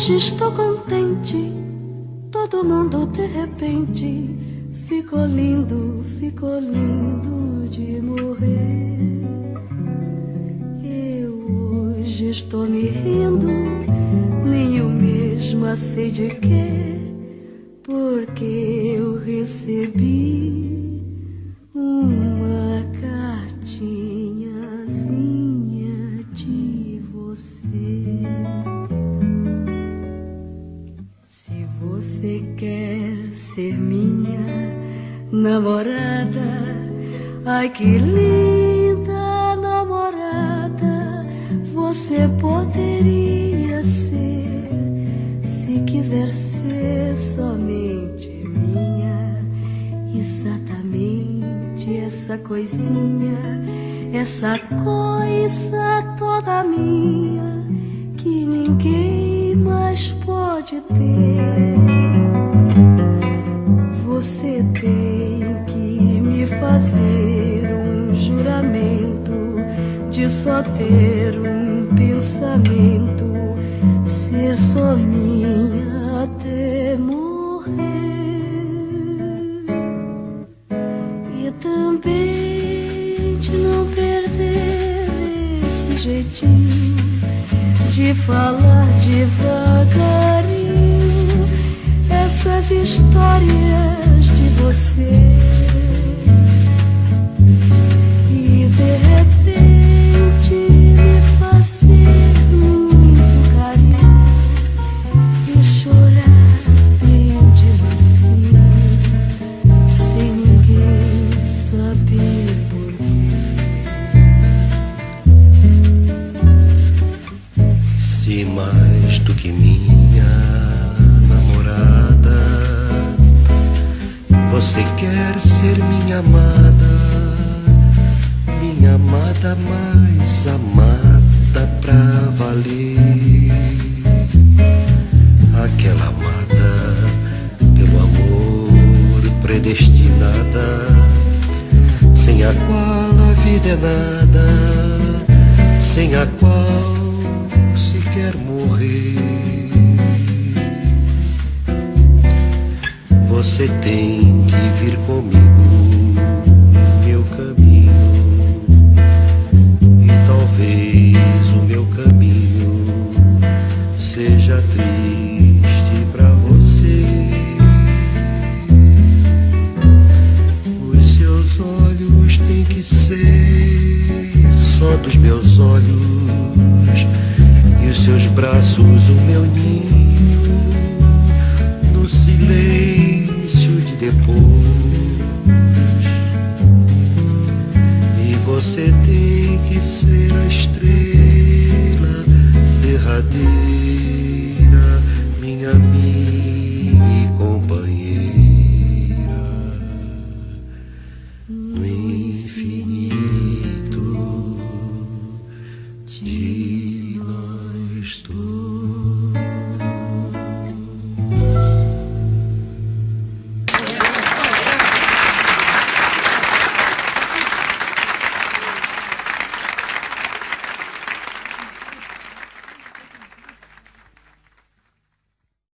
Hoje estou contente, todo mundo de repente ficou lindo de morrer. Eu hoje estou me rindo, nem eu mesma sei de quê, porque eu recebi uma cartinhazinha de você. Se você quer ser minha namorada, ai que linda namorada você poderia ser, se quiser ser somente minha. Exatamente essa coisinha, essa coisa toda minha, que ninguém mais pode ter. Você tem que me fazer um juramento de só ter um pensamento, ser só minha até morrer. E também de não perder esse jeitinho de falar devagarinho essas histórias de você. E de repente me fazer muito carinho e chorar bem de mansinho, sem ninguém saber porquê. Se mais do que minha namorada, você quer ser minha amada mais amada pra valer, aquela amada pelo amor predestinada, sem a qual a vida é nada, sem a qual se quer morrer. Você tem que vir comigo no meu caminho, e talvez o meu caminho seja triste pra você. Os seus olhos têm que ser só dos meus olhos, e os seus braços o meu ninho, no silêncio de depois. E você tem que ser a estrela derradeira